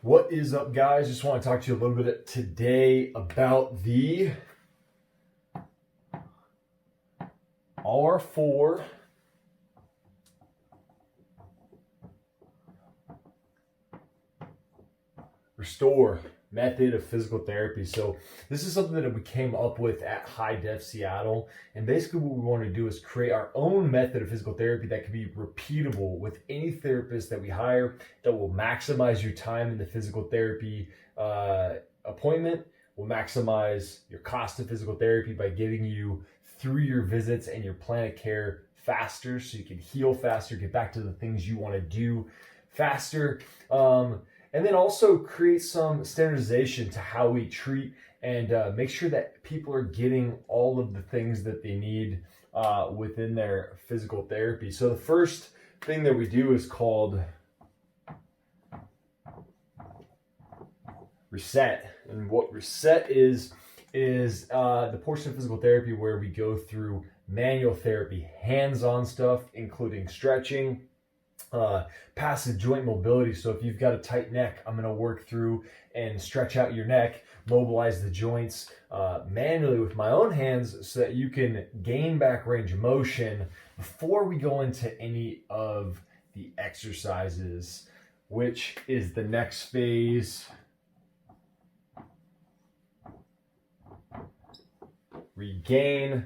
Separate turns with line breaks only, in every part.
What is up, guys? Just want to talk to you a little bit today about the R4 Restore method of physical therapy. So this is something that we came up with at High Def Seattle, and basically what we want to do is create our own method of physical therapy that can be repeatable with any therapist that we hire, that will maximize your time in the physical therapy appointment, will maximize your cost of physical therapy by getting you through your visits and your plan of care faster, so you can heal faster, get back to the things you want to do faster. And then also create some standardization to how we treat and make sure that people are getting all of the things that they need within their physical therapy. So the first thing that we do is called reset. And what reset is the portion of physical therapy where we go through manual therapy, hands-on stuff, including stretching, passive joint mobility. So if you've got a tight neck, I'm going to work through and stretch out your neck, mobilize the joints manually with my own hands so that you can gain back range of motion before we go into any of the exercises, which is the next phase. Regain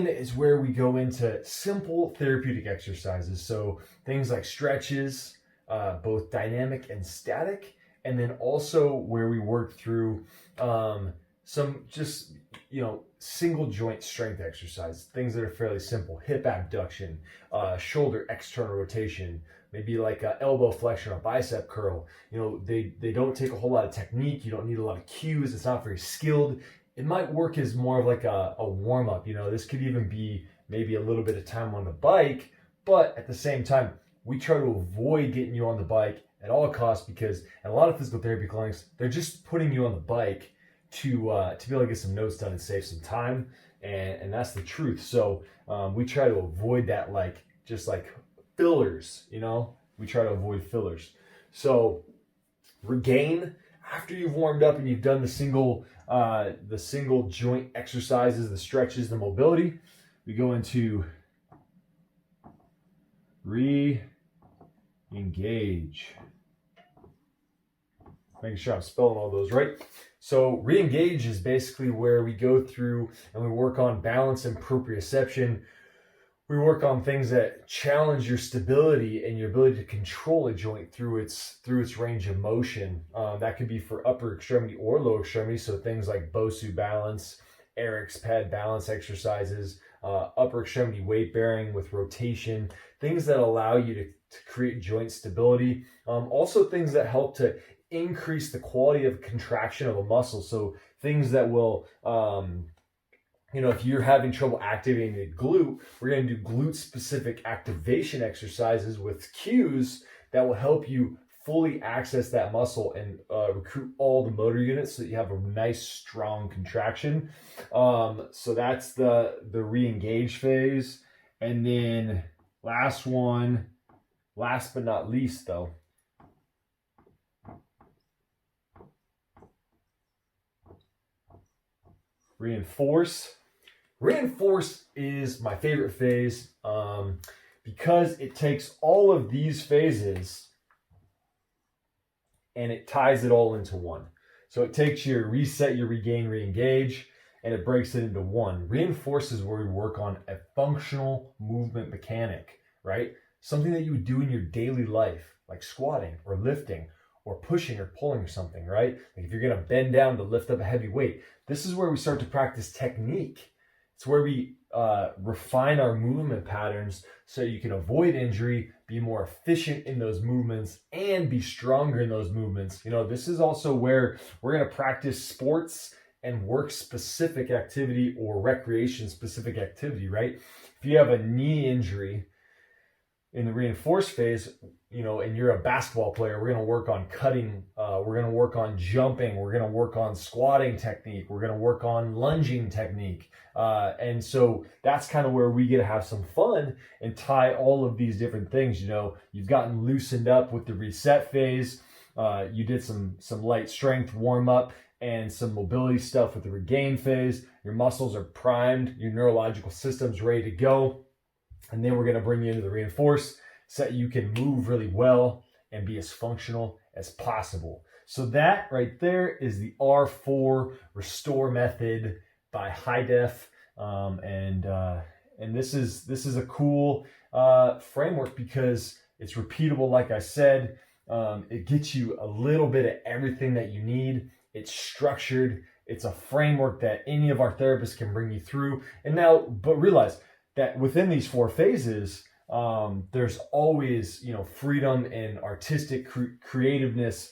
is where we go into simple therapeutic exercises. So things like stretches, both dynamic and static, and then also where we work through some just, single joint strength exercise, things that are fairly simple, hip abduction, shoulder external rotation, maybe like a elbow flexion or bicep curl. They don't take a whole lot of technique. You don't need a lot of cues. It's not very skilled. It might work as more of like a warm-up. This could even be maybe a little bit of time on the bike, but at the same time, we try to avoid getting you on the bike at all costs, because at a lot of physical therapy clinics, they're just putting you on the bike to be able to get some notes done and save some time, and that's the truth. So we try to avoid that, just like fillers, we try to avoid fillers. So regain, after you've warmed up and you've done the single joint exercises, the stretches, the mobility, we go into Reengage. Making sure I'm spelling all those right. So Reengage is basically where we go through and we work on balance and proprioception. We work on things that challenge your stability and your ability to control a joint through its range of motion. That could be for upper extremity or lower extremity. So things like Bosu balance, Eric's pad balance exercises, upper extremity weight bearing with rotation, things that allow you to create joint stability. Also things that help to increase the quality of contraction of a muscle. So things that will, if you're having trouble activating the glute, we're going to do glute-specific activation exercises with cues that will help you fully access that muscle and recruit all the motor units so that you have a nice, strong contraction. So that's the re-engage phase. And then last but not least, though, reinforce. Reinforce is my favorite phase because it takes all of these phases and it ties it all into one. So it takes your reset, your regain, re-engage, and it breaks it into one. Reinforce is where we work on a functional movement mechanic, right? Something that you would do in your daily life, like squatting or lifting or pushing or pulling or something, right? Like if you're going to bend down to lift up a heavy weight, this is where we start to practice technique. It's where we refine our movement patterns so you can avoid injury, be more efficient in those movements, and be stronger in those movements. This is also where we're going to practice sports and work-specific activity or recreation-specific activity, right? If you have a knee injury in the reinforced phase, and you're a basketball player, we're going to work on cutting, we're going to work on jumping, we're going to work on squatting technique, we're going to work on lunging technique. And so that's kind of where we get to have some fun and tie all of these different things. You've gotten loosened up with the reset phase. You did some light strength warm up and some mobility stuff with the regain phase. Your muscles are primed, your neurological system's ready to go. And then we're going to bring you into the reinforce so that you can move really well and be as functional as possible. So that right there is the R4 restore method by High Def. And this is a cool framework because it's repeatable, like I said. It gets you a little bit of everything that you need. It's structured. It's a framework that any of our therapists can bring you through. And now, but realize that within these 4 phases, there's always, freedom and artistic creativeness,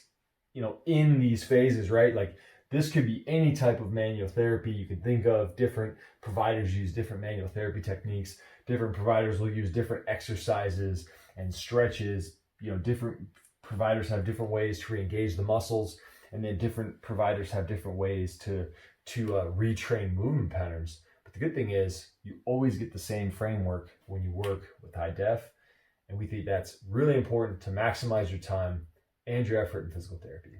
in these phases, right? Like this could be any type of manual therapy you can think of. Different providers use different manual therapy techniques. Different providers will use different exercises and stretches. Different providers have different ways to re-engage the muscles, and then different providers have different ways to retrain movement patterns. But the good thing is you always get the same framework when you work with High Def, and we think that's really important to maximize your time and your effort in physical therapy.